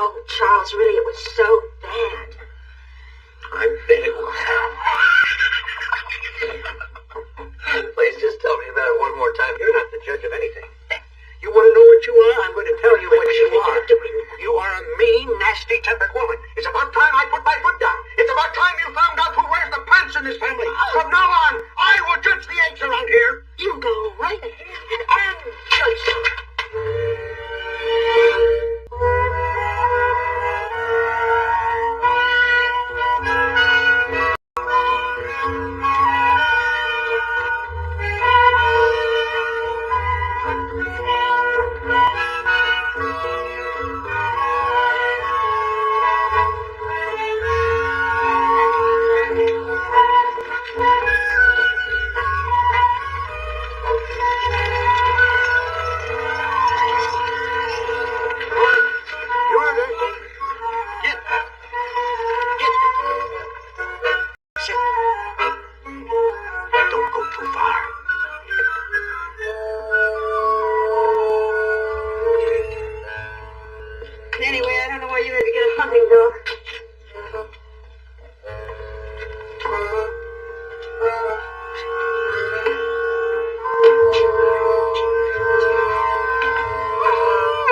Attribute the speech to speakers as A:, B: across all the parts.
A: Oh, Charles, really, it was so bad.
B: I bet it was. Please just tell me about it one more time. You're not the judge of anything. You want to know what you are? I'm going to tell you what you are. You are a mean, nasty-tempered woman. It's about time I put my foot down. It's about time you found out who wears the pants in this family. From now on, I will judge the eggs around here.
A: You go right ahead and judge them. Anyway, I don't know why you had to get a hunting dog.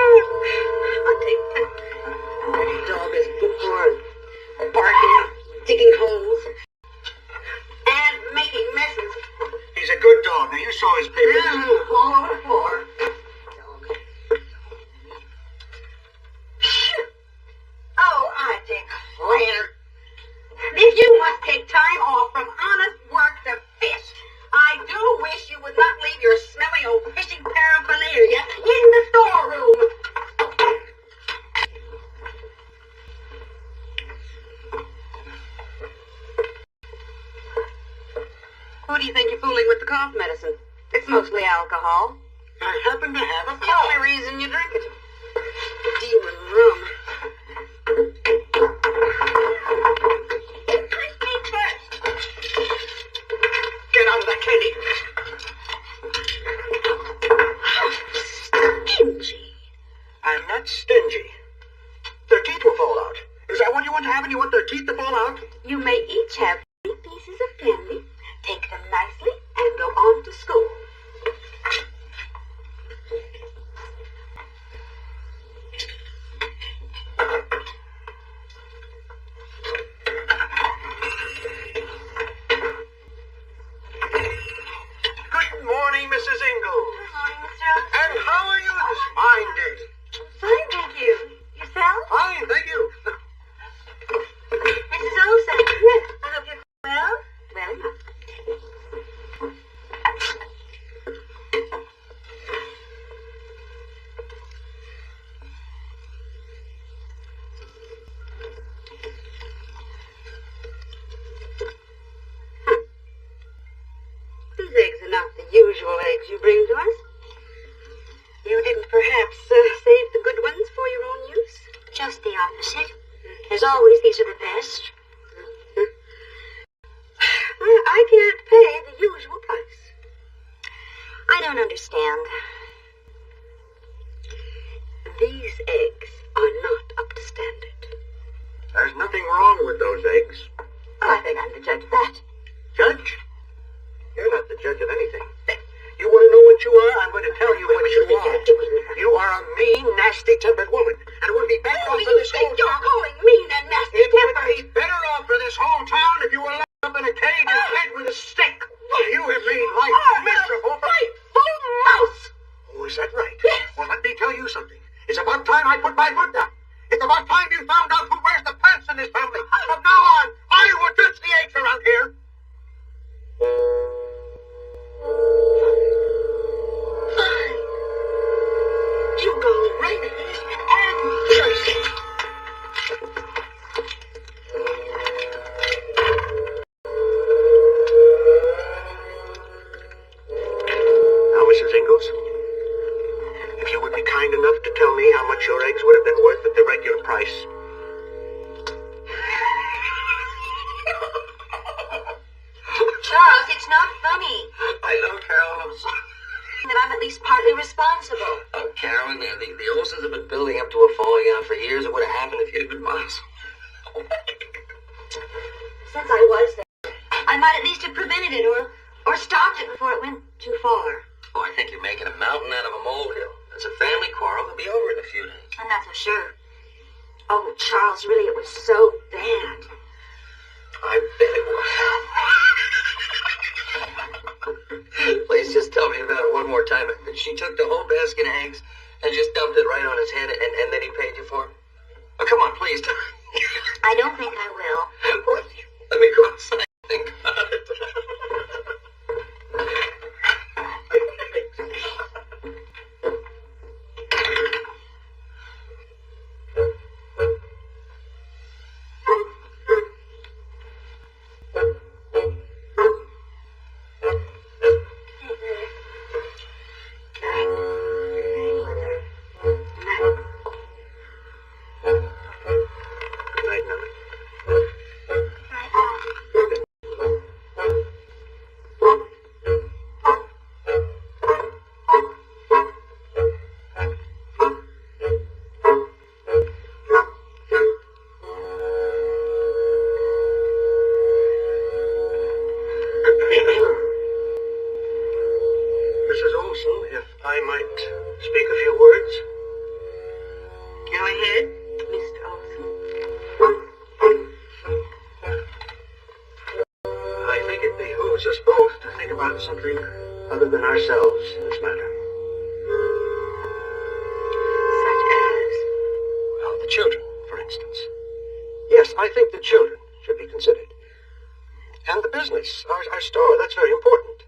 A: Hunting. That dog is good for barking, digging holes, and making messes.
B: He's a good dog. Now, you saw his papers.
A: All over the floor. If you must take time off from honest work to fish, I do wish you would not leave your smelly old fishing paraphernalia in the storeroom. Who do you think you're fooling with the cough medicine? It's mostly alcohol.
B: I happen to have a
A: The
B: cough.
A: only reason you drink it. Demon rum.
B: Get out of that candy.
A: Stingy.
B: I'm not stingy. Their teeth will fall out. Is that what you want to have, and you want their teeth to fall out?
A: You may each have 3 pieces of candy, take them nicely, and go on to school.
B: Good morning, Mrs. Ingalls.
A: Good morning, Mr. Olson.
B: And how are you this fine day?
A: Fine, thank you. Yourself?
B: Fine, thank you.
A: Mrs. Olson. Yes. I hope you're well. Well enough. These eggs are not the usual eggs you bring to us. You didn't perhaps save the good ones for your own use?
C: Just the opposite. As always, these are the best.
A: Well, I can't pay the usual price.
C: I don't understand.
A: These eggs are not up to standard.
B: There's nothing wrong with those eggs.
A: I think I'm the judge of that.
B: Judge? You're not the judge of anything. You want to know what you are? I'm going to tell you what you are. You are a mean, nasty-tempered woman. And it would be better off for this whole
A: You're
B: town.
A: calling mean and nasty
B: It would
A: tempered.
B: be better off for this whole town if you were locked up in a cage and fed with a stick. You have made life miserable for...
A: Frightful mouse!
B: Oh, is that right?
A: Yes.
B: Well, let me tell you something. It's about time I put my foot down. It's about time you found out who wears the pants in this family. From now on, I will judge the eggs around here.
A: Fine. You go right ahead and judge them.
B: Now, Mrs. Ingalls, if you would be kind enough to tell me how much your eggs would have been worth at the regular price.
C: Charles, it's not funny.
B: I know, Carol. I'm sorry.
C: That I'm at least partly responsible.
B: Carolyn, the oceans have been building up to a falling out for years. It would have happened if you'd been miles.
C: Since I was there, I might at least have prevented it or stopped it before it went too far.
B: Oh, I think you're making a mountain out of a molehill. It's a family quarrel. It'll be over in a few days.
C: I'm not so sure. Oh, Charles, really, it was so bad.
B: I bet it was. Please just tell me about it one more time. She took the whole basket of eggs and just dumped it right on his head, and then he paid you for it? Oh, come on, please.
C: I don't think I will.
B: Well, let me go outside and think about it. Something other than ourselves in this matter.
C: Such as?
B: Well, the children, for instance. Yes, I think the children should be considered. And the business, our store, that's very important.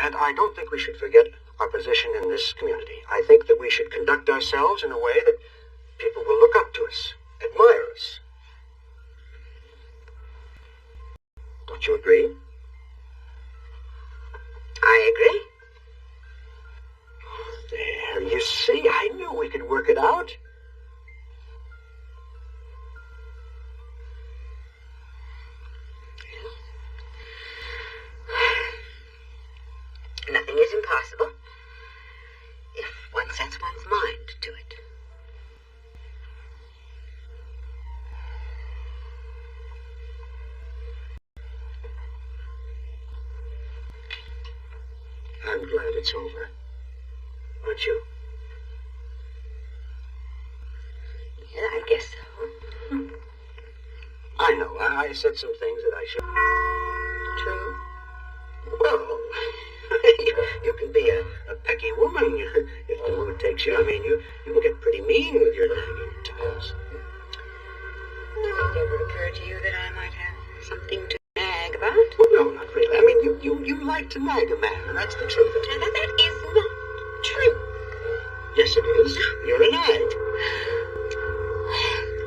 B: And I don't think we should forget our position in this community. I think that we should conduct ourselves in a way that people will look up to us, admire us. Don't you agree?
C: I agree.
B: There, you see, I knew we could work it out.
C: Nothing is impossible if one sets one's mind to it.
B: I'm glad it's over. Aren't you?
C: Yeah, I guess so.
B: I know. I said some things that I should.
C: True.
B: Well, you can be a pecky woman if the mood takes you. I mean, you can get pretty mean with your nagging at times.
C: Did it ever occur to you that I might have something to nag about?
B: Well, no, not really. I mean, you like to nag a man, and that's the truth.
C: That is not true.
B: Yes, it is. You're a nag.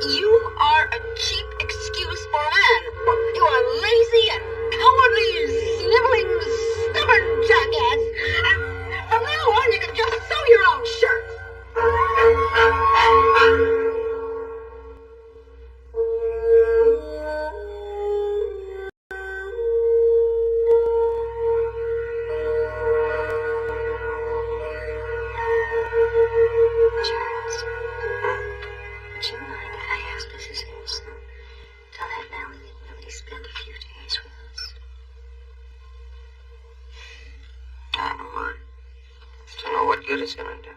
C: You are a cheap excuse for a man. You are lazy and cowardly, sniveling, stubborn jackass. And from now on, you can just sew your own shirts.
B: Good it's gonna do.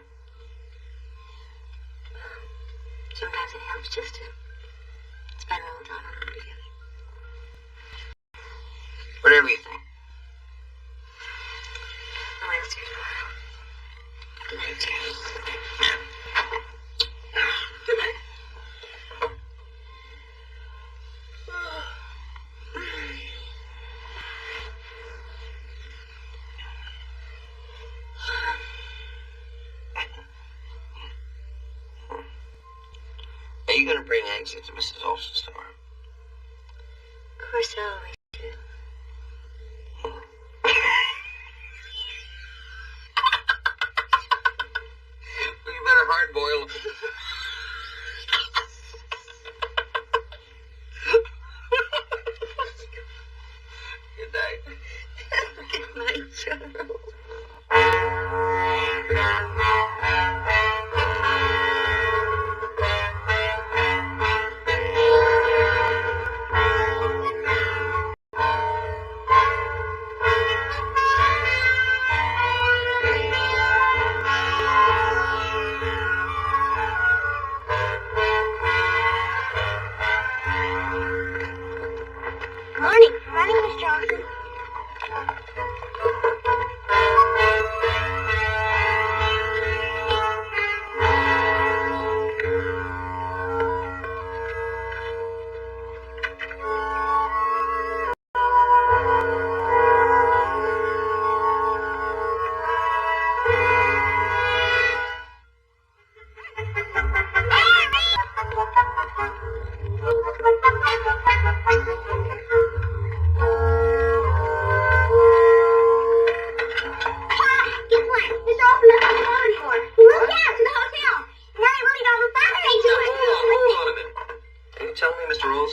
C: Sometimes it helps just to spend a little time alone together.
B: Whatever you think.
C: I'll ask you tomorrow. Good night, Charles.
B: Good night. Are you gonna bring eggs into Mrs. Olson's store?
C: Of course I always do.
B: Well, you better hard boil them. Good night.
C: Good night, Charles.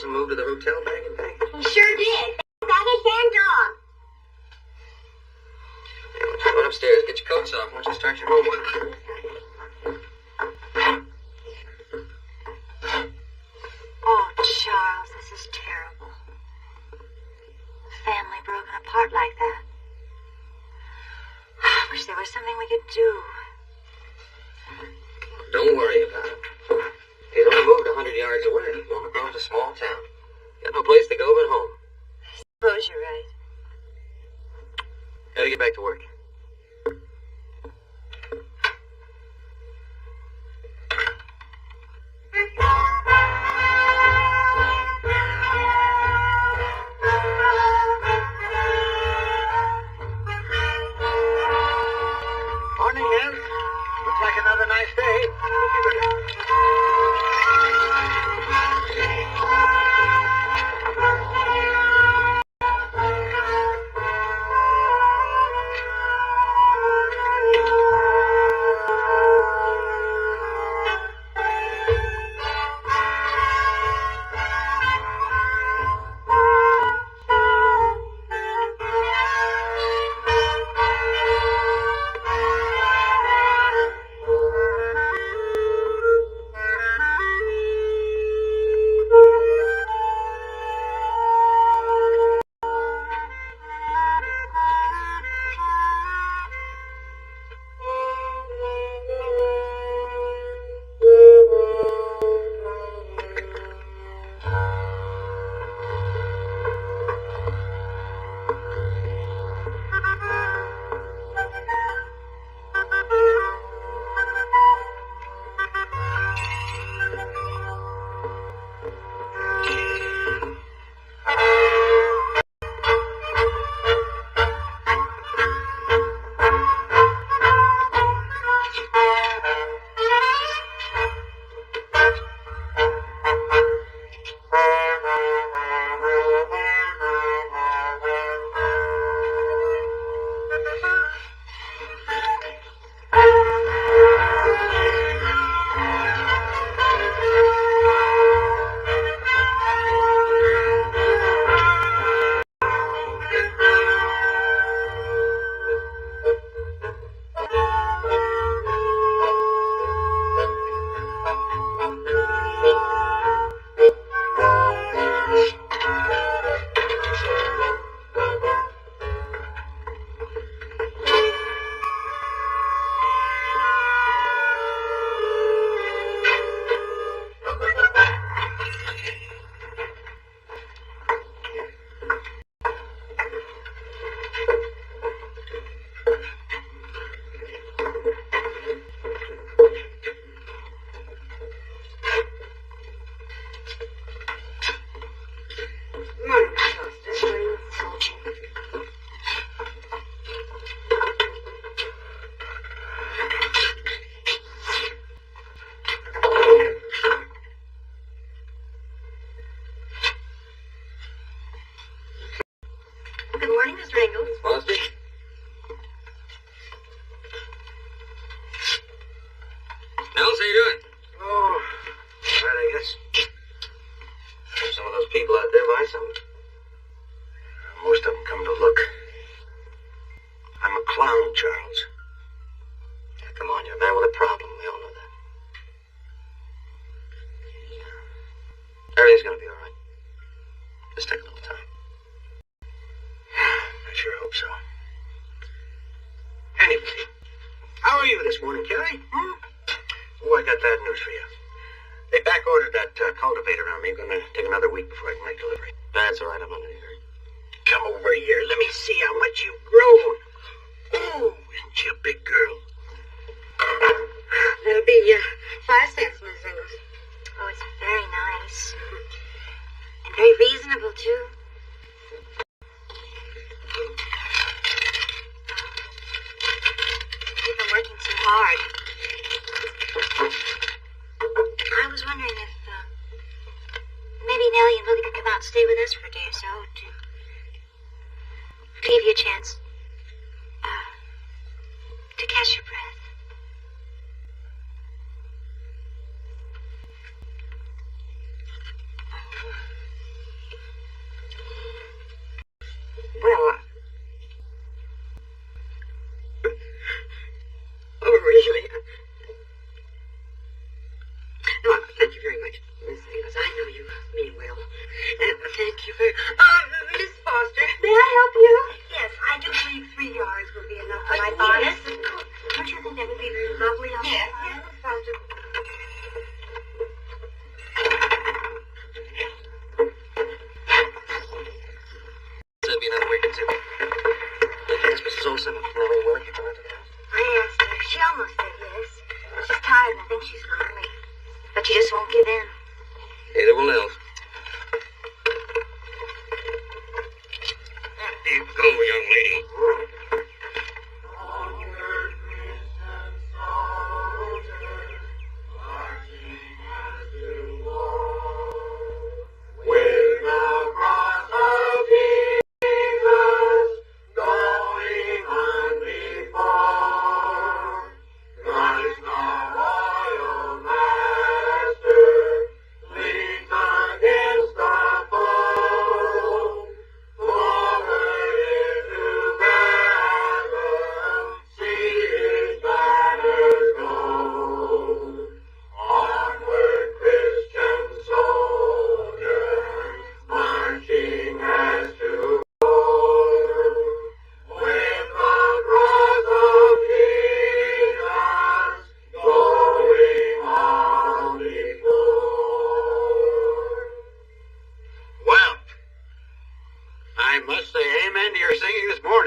B: Marshall move to the hotel bag and baggage?
C: He sure did. Baggage and dog.
B: Go upstairs. Get your coats off. Why don't you start your homework?
C: Oh, Charles, this is terrible. A family broken apart like that. I wish there was something we could do.
B: Don't worry about it. He's only moved 100 yards away. Walnut Grove's a small town. Got no place to go but home.
C: I suppose you're right.
B: Gotta get back to work.
D: Morning, Em. Looks like another nice day.
B: Nels, how you doing?
D: Oh, all right, I guess.
B: There's some of those people out there buy something.
D: Most of them come to look. I'm a clown, Charles.
B: Now, come on, you're a man with a problem. We all know that. Everything's gonna be all right. Just take a little time.
D: I sure hope so. Anyway, how are you this morning, Kerry? Oh, I got bad news for you. They back-ordered that cultivator on me. Gonna take another week before I can make delivery.
B: That's all right. I'm not in a hurry.
D: Come over here. Let me see how much you've grown. Oh, isn't she a big girl?
C: That'll be 5 cents, Miss Ingalls. Oh, it's very nice. And very reasonable, too. You've been working so hard. I was wondering if maybe Nellie and Willie could come out and stay with us for a day or so to give you a chance to catch your breath. She just won't give in.
D: Neither will else. There you go, young lady.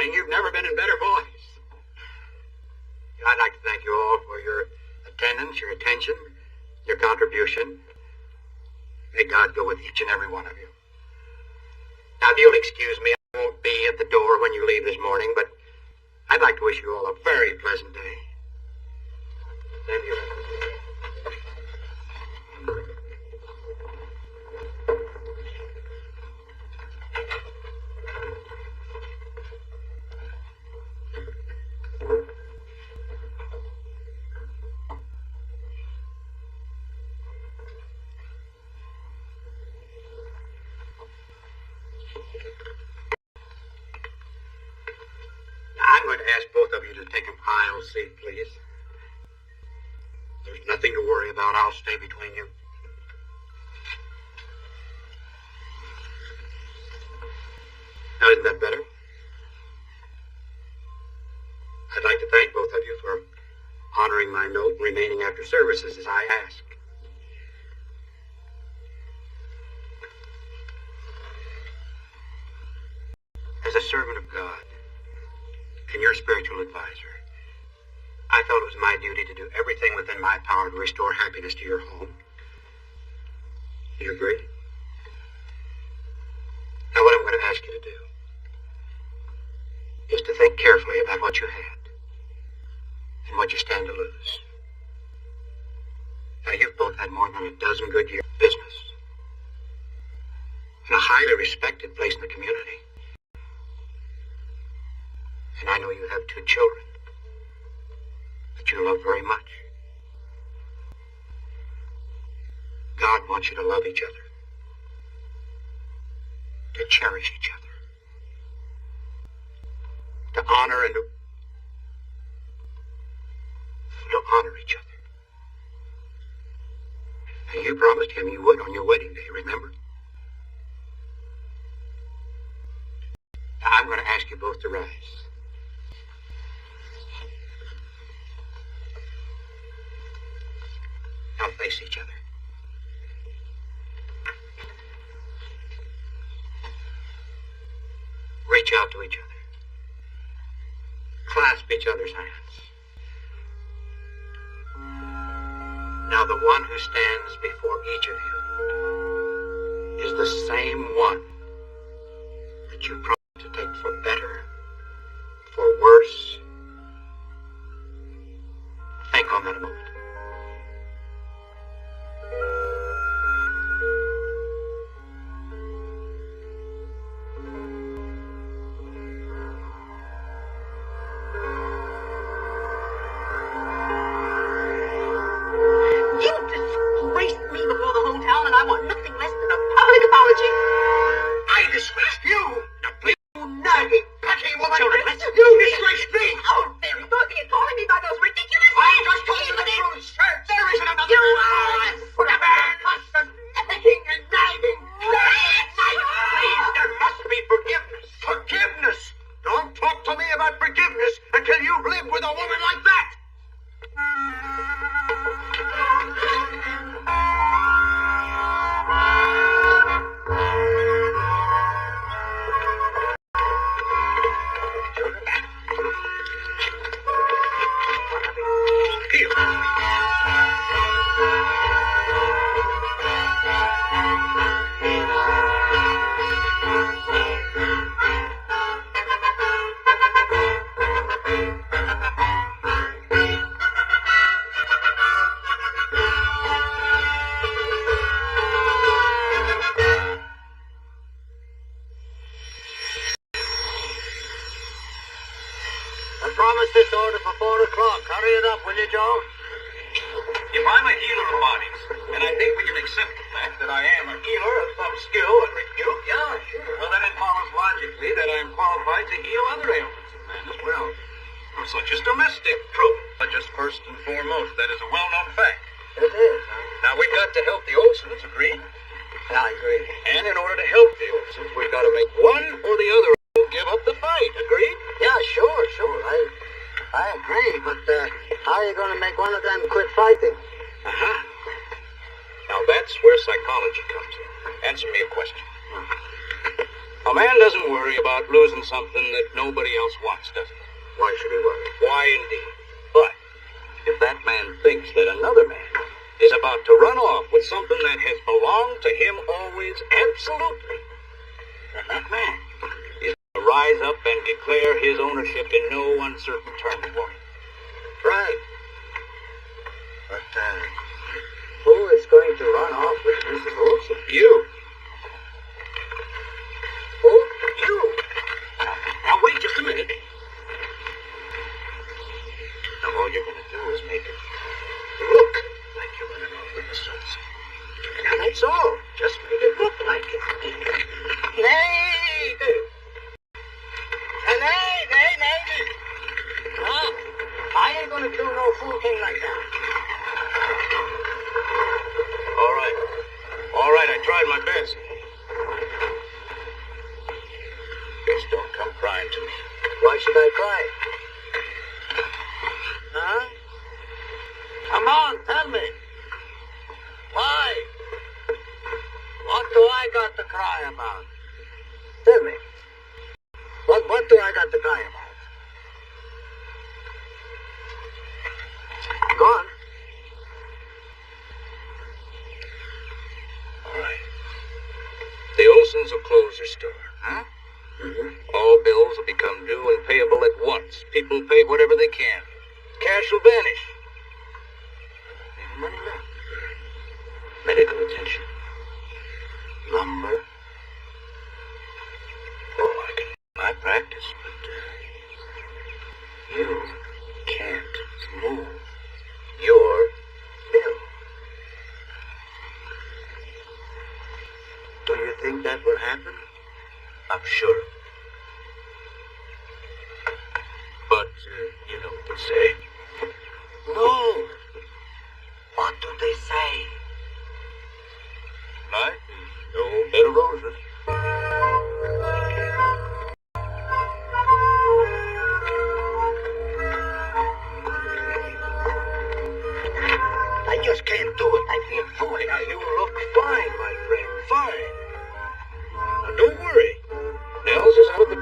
D: You've never been in better voice. I'd like to thank you all for your attendance, your attention, your contribution. May God go with each and every one of you. Now, if you'll excuse me, I won't be at the door when you leave this morning, but I'd like to wish you all a very pleasant day. Thank you. I'm going to ask both of you to take an aisle seat, please. There's nothing to worry about. I'll stay between you. Now, isn't that better? I'd like to thank both of you for honoring my note and remaining after services as I asked. As a servant of God and your spiritual advisor, I felt it was my duty to do everything within my power to restore happiness to your home. Do you agree? Now, what I'm going to ask you to do is to think carefully about what you had and what you stand to lose. Now, you've both had more than a dozen good years of business and a highly respected place in the community. And I know you have 2 children that you love very much. God wants you to love each other, to cherish each other, to honor and to honor each other. And you promised him you would on your wedding day, remember? Now, I'm going to ask you both to rise. Now face each other. Reach out to each other. Clasp each other's hands. Now the one who stands before each of you is the same one that you promised to take for better, for worse. Think on that a moment.
B: Bye. us this order for 4 o'clock. Hurry it up, will you, Joe?
D: If I'm a healer of bodies, and I think we can accept the fact that I am a healer of some skill and repute,
B: Yeah, sure.
D: well, then it follows logically that I am qualified to heal other ailments of man as well, such as domestic trouble. But just first and foremost, that is a well-known fact.
B: It is, huh?
D: Now, we've got to help the Olsons, agreed?
B: Yeah, I agree.
D: And in order to help the Olsons, we've got to make one or the other give up the fight, agreed?
B: Yeah, sure. I agree, but how are you going to make one of them quit fighting?
D: Uh-huh. Now, that's where psychology comes in. Answer me a question. A man doesn't worry about losing something that nobody else wants, does he?
B: Why should he worry?
D: Why, indeed. But if that man thinks that another man is about to run off with something that has belonged to him always absolutely, then that man is going to rise up and declare his ownership in no uncertain terms, won't he?
B: Right. But who is going to run off with Mrs. Olson?
D: You.
B: Who?
D: You. Now, wait just a minute. Now, all you're going to do is make it look like you're running off with Miss Olson. Now, that's all. Just make it look like it.
B: Nay! Nay! Huh? I ain't gonna do no fool thing like that.
D: All right, I tried my best. Just don't come crying to me.
B: Why should I cry? Huh? Come on, tell me. Why? What do I got to cry about? Tell me. What do I got to cry about? Go on.
D: All right. The Olsons will close their store, huh?
B: Mm-hmm.
D: All bills will become due and payable at once. People will pay whatever they can. Cash will vanish. Ain't money left. Medical attention. Lumber. Oh, I can my practice, but you can't move your bill.
B: Do you think that will happen?
D: I'm sure. But, you know what they say.
B: No. What do they say?
D: Life is no bed of roses.
B: I just can't do it. I feel foolish.
D: Now, you look fine, my friend, fine. Now, don't worry. Nels is out of the...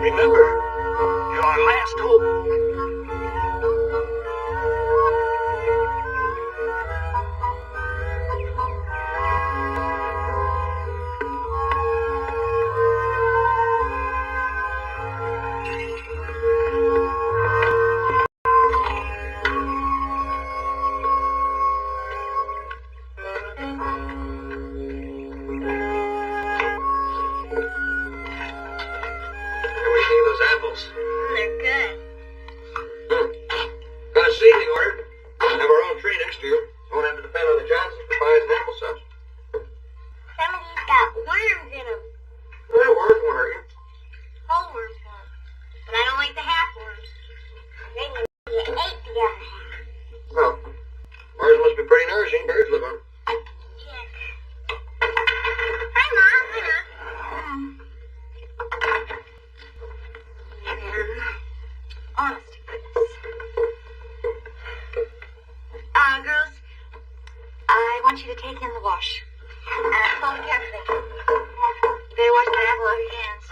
D: Remember, you're our last hope. Apples.
C: They're good.
D: Got a seedling order. Have our own tree next year. Won't have to depend on the Johnsons for pies and applesauce.
C: Some of these got worms in them.
D: Well, worms won't hurt you.
C: Whole worms won't. But I don't like the half worms. Then you ate the other half.
D: Well, worms must be pretty nourishing. Birds live on them.
C: Yes. Hi, Mom. Hi, Mom. Honest to goodness. Girls, I want you to take in the wash. Fold it carefully. You better wash that apple out of your hands.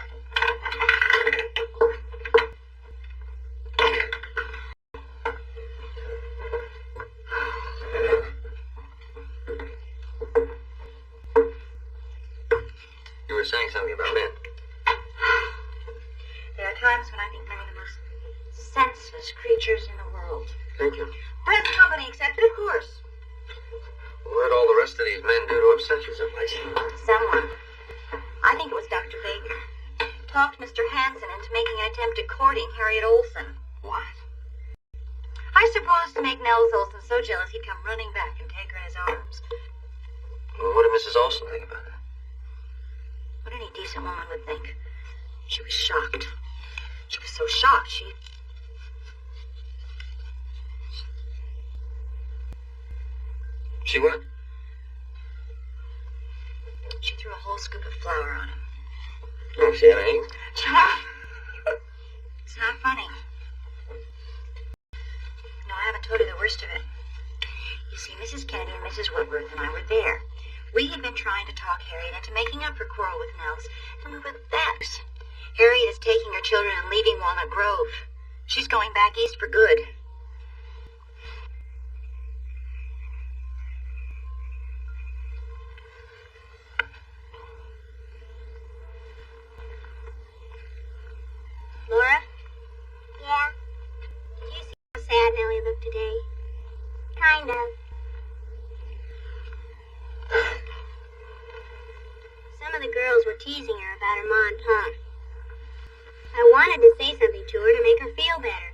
B: were saying something about men.
C: There are times when I think men are the most senseless creatures in the world.
B: Thank you.
C: Present company accepted, of course.
B: What did all the rest of these men do to upset you someplace?
C: Someone. I think it was Dr. Baker. Talked Mr. Hanson into making an attempt at courting Harriet Olson.
B: What?
C: I suppose to make Nels Olson so jealous he'd come running back and take her in his arms.
B: Well, what did Mrs. Olson think about it?
C: What any decent woman would think. She was shocked. She was so shocked,
B: She what?
C: She threw a whole scoop of flour on him.
B: Oh, she had an egg?
C: It's not funny. No, I haven't told you the worst of it. You see, Mrs. Kennedy and Mrs. Woodworth and I were there. We had been trying to talk Harriet into making up her quarrel with Nels, and we were that. Harriet is taking her children and leaving Walnut Grove. She's going back east for good. Laura?
E: Yeah?
C: Did you see how sad Nellie looked today?
E: Kind of.
C: Some of the girls were teasing her about her ma and pa. I wanted to say something to her to make her feel better.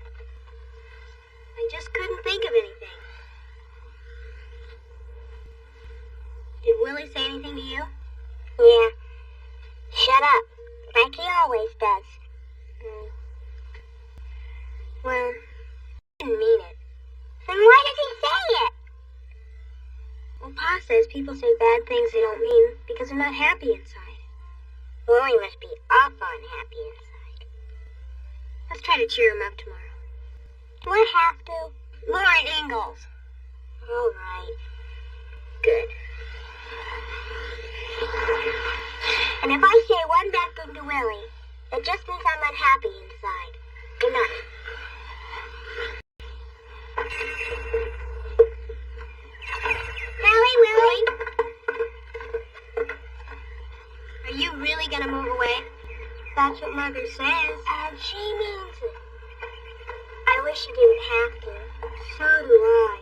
C: I just couldn't think of anything. Did Willie say anything to you?
E: Yeah. Shut up. Like he always does.
C: Well, I didn't mean it.
E: Then why does he say it?
C: Well, Pa says people say bad things they don't mean because they're not happy inside.
E: Willie must be awful unhappy inside.
C: Let's try to cheer him up tomorrow.
E: Do I have to?
C: Laura Ingalls.
E: All right.
C: Good.
E: And if I say one bad thing to Willie, it just means I'm unhappy inside. Good night. Willie?
C: Are you really gonna move away? That's what Mother says.
E: And she means it. I wish she didn't have to.
C: So do I.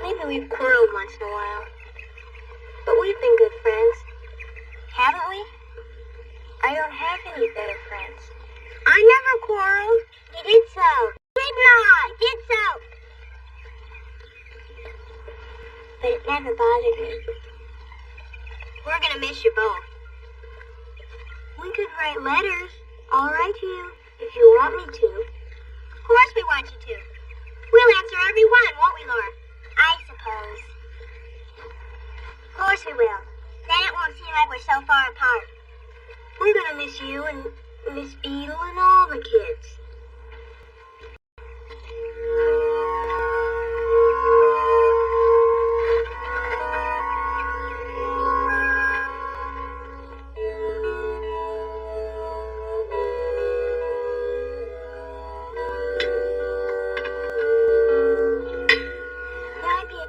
C: Maybe we've quarreled once in a while. But we've been good friends. Haven't we? I don't have any better friends.
E: I never quarreled. You did so. Did not. Did so.
C: But it never bothered me. We're gonna miss you both. We could write letters. I'll write to you if you want me to. Of course we want you to. We'll answer every one, won't we, Laura?
E: I suppose.
C: Of course we will.
E: Then it won't seem like we're so far apart.
C: We're gonna miss you and Miss Beadle and all the kids.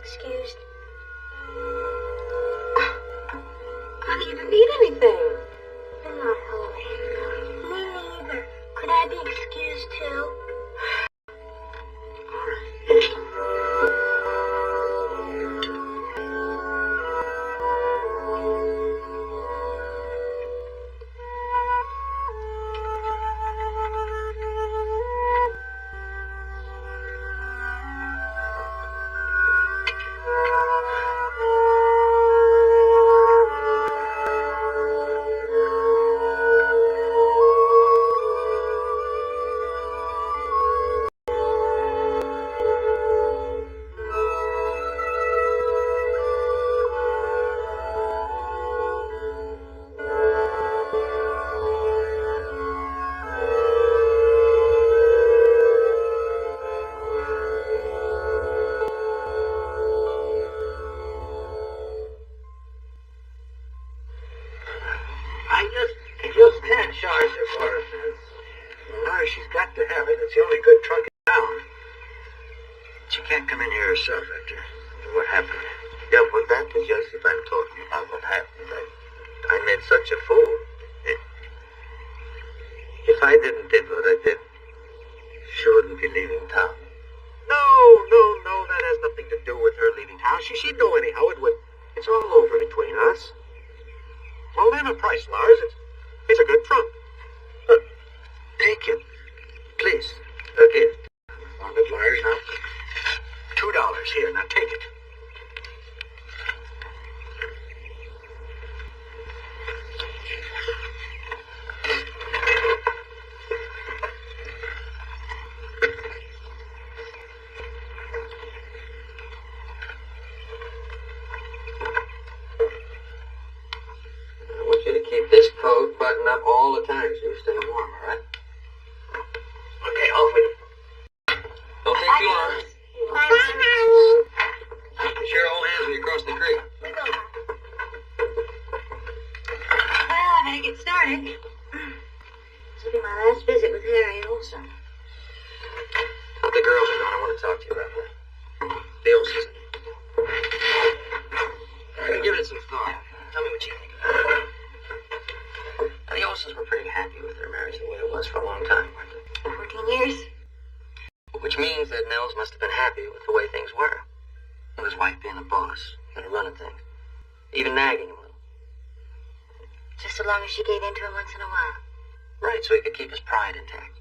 C: Excused. I didn't need anything. I'm not hungry. Me neither. Could I be excused too?
B: I just can't charge her for it. No, she's got to have it. It's the only good truck in town. She can't come in here herself after what happened. Yeah, well, that is just if I'm talking about what happened. I made such a fool. If I didn't did what I did, she wouldn't be leaving town. No, that has nothing to do with her leaving town. She'd go anyhow. It's all over between us. Well, name a price, Lars. It's a good trunk. Take it. Please. Okay. Found it, Lars, now. $2 here. Now take it. Button up all the time so you stay warm, all right? Okay, off with you. Don't take too long.
E: Bye, Mommy.
B: Be sure to hold hands when you cross the creek.
E: We will, Mom.
C: Well, I better get started. This will be my last visit with Harry Olson.
B: The girls are gone. I want to talk to you about that. The Olsons. Give it some thought. Tell me what you think about it. The Olsons were pretty happy with their marriage the way it was for a long time, weren't they?
C: 14 years.
B: Which means that Nels must have been happy with the way things were. With his wife being the boss, kind of running things. Even nagging him a little.
C: Just so long as she gave in to him once in a while.
B: Right, so he could keep his pride intact.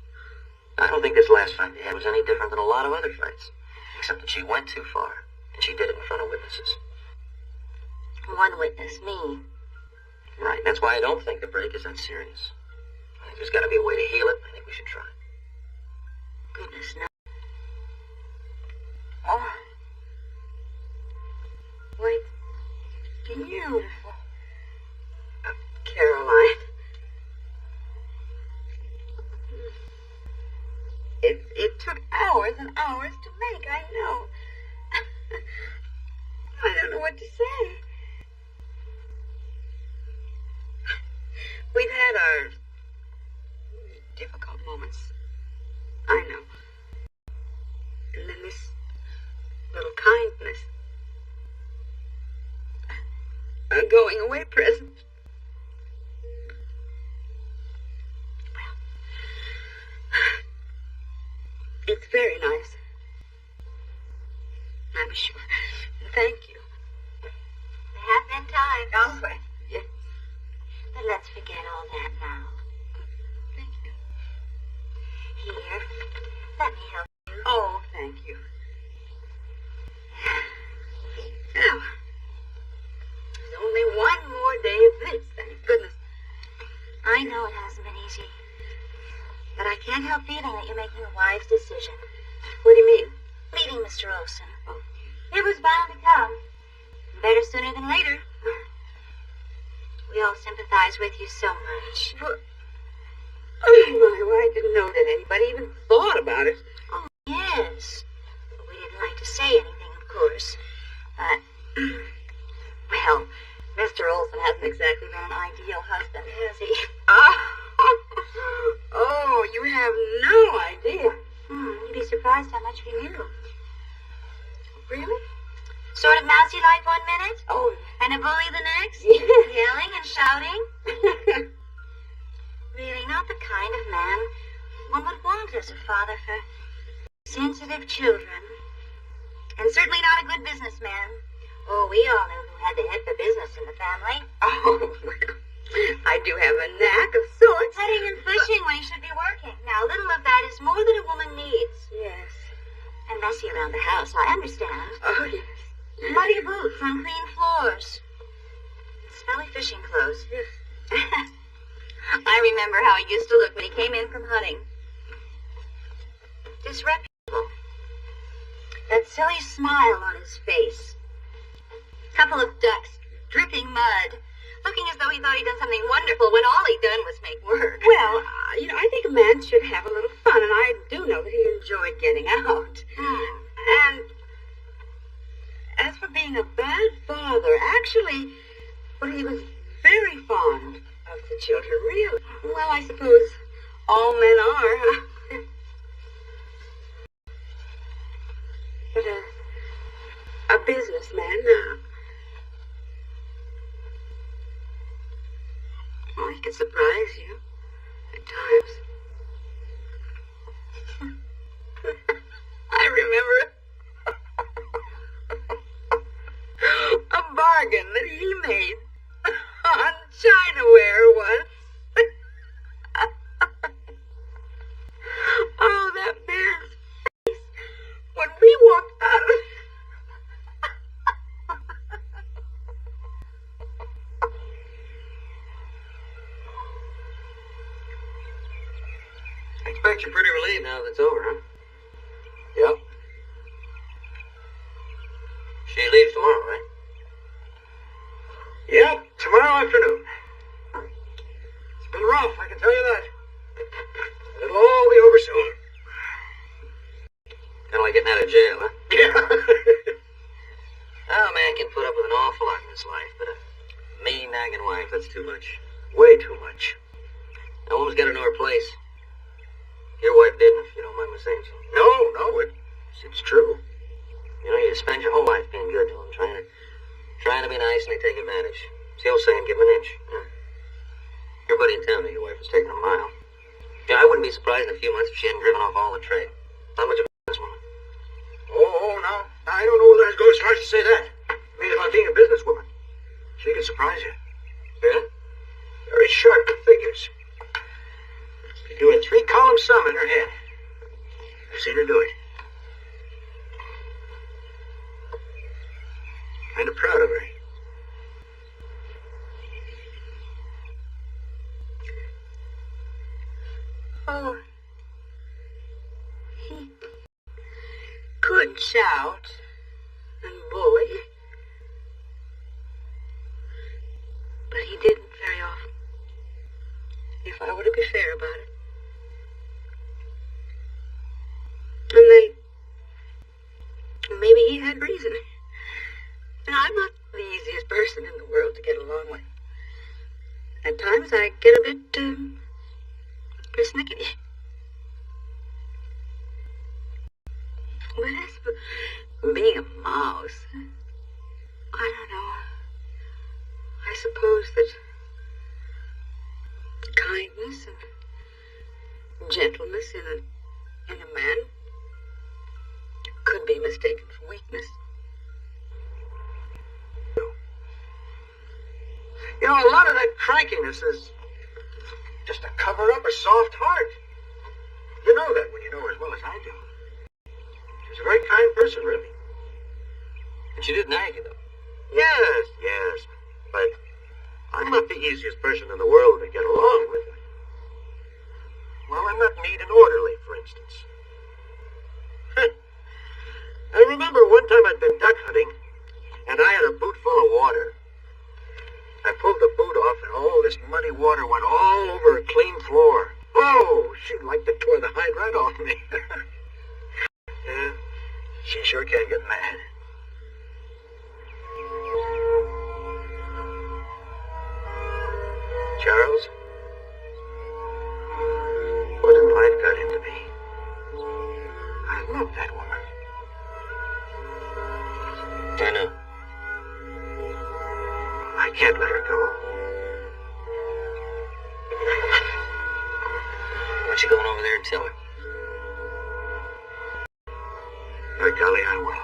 B: I don't think this last fight they had was any different than a lot of other fights. Except that she went too far, and she did it in front of witnesses.
C: One witness, me.
B: Right, that's why I don't think the break is that serious. I think there's got to be a way to heal it. I think we should try.
C: Goodness, no. Oh. Wait. Beautiful. Caroline. It took hours and hours to make, I know. I don't know what to say. We've had our difficult moments. I know. And then this little kindness. A going away present. Well, it's very nice. I'm sure. Thank you.
E: There have been times.
C: Oh, but yes.
E: But let's forget all that now.
C: Thank you.
E: Here, let me help you.
C: Oh, thank you. Now, there's only one more day of this, thank goodness.
E: I know it hasn't been easy, but I can't help feeling that you're making a wise decision.
C: What do you mean?
E: Leaving Mr. Olson.
C: Oh.
E: It was bound to come. Better sooner than later. We all sympathize with you so much.
C: Well, I didn't know that anybody even thought about it.
E: Oh, yes. We didn't like to say anything, of course. But,
C: Well, Mr. Olson hasn't exactly been an ideal husband, has he? Oh, you have no idea.
E: You'd be surprised how much we knew.
C: Really?
E: Sort of mousy-like one minute,
C: Oh,
E: and a bully the next,
C: yes.
E: yelling and shouting. Really not the kind of man one would want as a father for sensitive children. And certainly not a good businessman. Oh, we all knew who had the head for business in the family.
C: Oh, well, I do have a knack of sorts.
E: Hunting and fishing when he should be working. Now, a little of that is more than a woman needs.
C: Yes.
E: And messy around the house, I understand.
C: Oh, yes.
E: Muddy boots, unclean floors. Smelly fishing clothes.
C: Yes.
E: I remember how he used to look when he came in from hunting. Disreputable. That silly smile on his face. Couple of ducks, dripping mud. Looking as though he thought he'd done something wonderful when all he'd done was make work.
C: Well, I think a man should have a little fun, and I do know that he enjoyed getting out. And as for being a bad father, actually, well, he was very fond of the children, really. Well, I suppose all men are, huh? But a businessman,
A: Well, he can surprise you at times. I remember a bargain that he made on Chinaware once. Oh, that man's face when we walked out of
B: I expect you're pretty relieved now that it's over, huh? Yep. She leaves tomorrow, right? Yep, tomorrow afternoon. It's been rough, I can tell you that. It'll all be over soon. Kind of like getting out of jail, huh? Yeah. Oh, a man can put up with an awful lot in his life, but a mean, nagging wife, that's too much. Way too much. A woman's got to know her place. Your wife didn't, if you don't mind my saying so. No, it's true. You know, you spend your whole life being good to them, trying to be nice, and they take advantage. It's the old saying, give them an inch. Yeah. Your buddy in town knew your wife was taking a mile. Yeah, I wouldn't be surprised in a few months if she hadn't driven off all the trade. Not much of a businesswoman. Oh, no. I don't know whether I'd go as far as to say that. I mean, about being a businesswoman. She can surprise you. Yeah? Very sharp figures. She do a 3-column sum in her head. I've seen her do it. Kind of proud of her.
A: Oh, he could shout and bully, but he didn't very often, if I were to be fair about it. And then, maybe he had reason. And I'm not the easiest person in the world to get along with. At times I get a bit persnickety. But as for being a mouse, I don't know. I suppose that kindness and gentleness in a man could be mistaken for weakness.
B: You know, a lot of that crankiness is just to cover up a soft heart. You know that when you know her as well as I do. She's a very kind person, really. And she did nag you, though. Yes. But I'm not the easiest person in the world to get along with. Well, I'm not neat and orderly, for instance. I remember one time I'd been duck hunting, and I had a boot full of water. I pulled the boot off, and all this muddy water went all over a clean floor. Oh, she liked to tore the hide right off me. Yeah, she sure can get mad. Charles, what did life got into me? I love that woman. I know. I can't let her go. Why don't you go on over there and tell her? By golly, I will.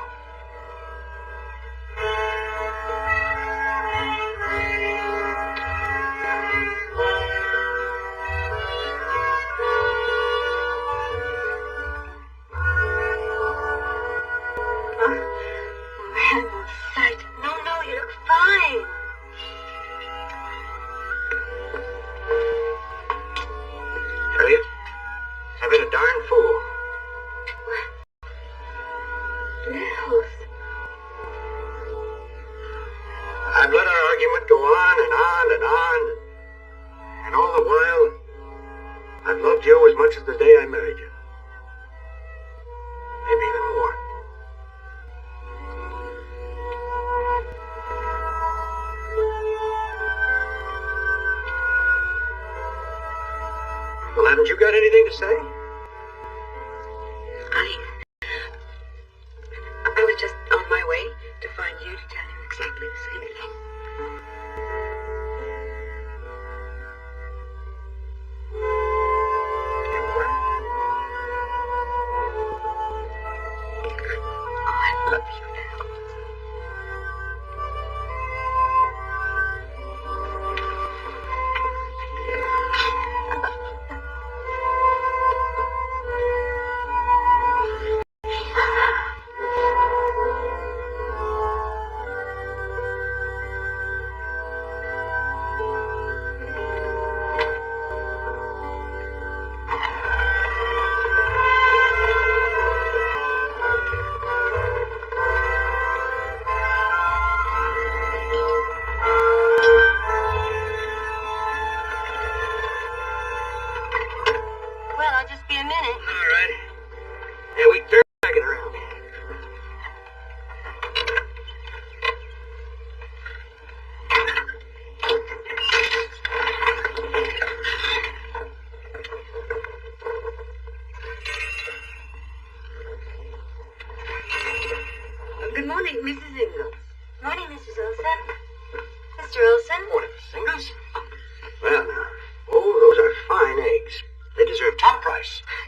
A: No, you look fine.
B: Harriet, I've been a darn fool.
A: Nels.
B: I've let our argument go on and on and on. And all the while, I've loved you as much as the day I married you. Maybe even more. Well, haven't you got anything to say?
A: I was just on my way to find you to tell you exactly the same thing.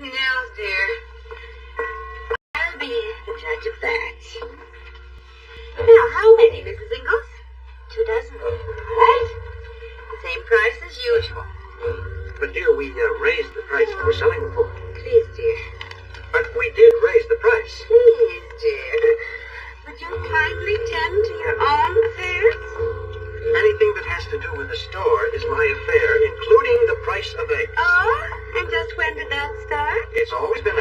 C: No, dear. I'll be the judge of that. Now, how many, Mrs. Ingalls?
E: 2 dozen.
C: All right. Same price as usual.
B: But, dear, we raised the price we were selling them for.
C: Please, dear.
B: But we did raise the price.
C: Please, dear. Would you kindly tend to your own affairs?
B: Anything that has to do with the store is my affair, including the price of eggs.
C: Oh, and just when did that start?
B: It's always been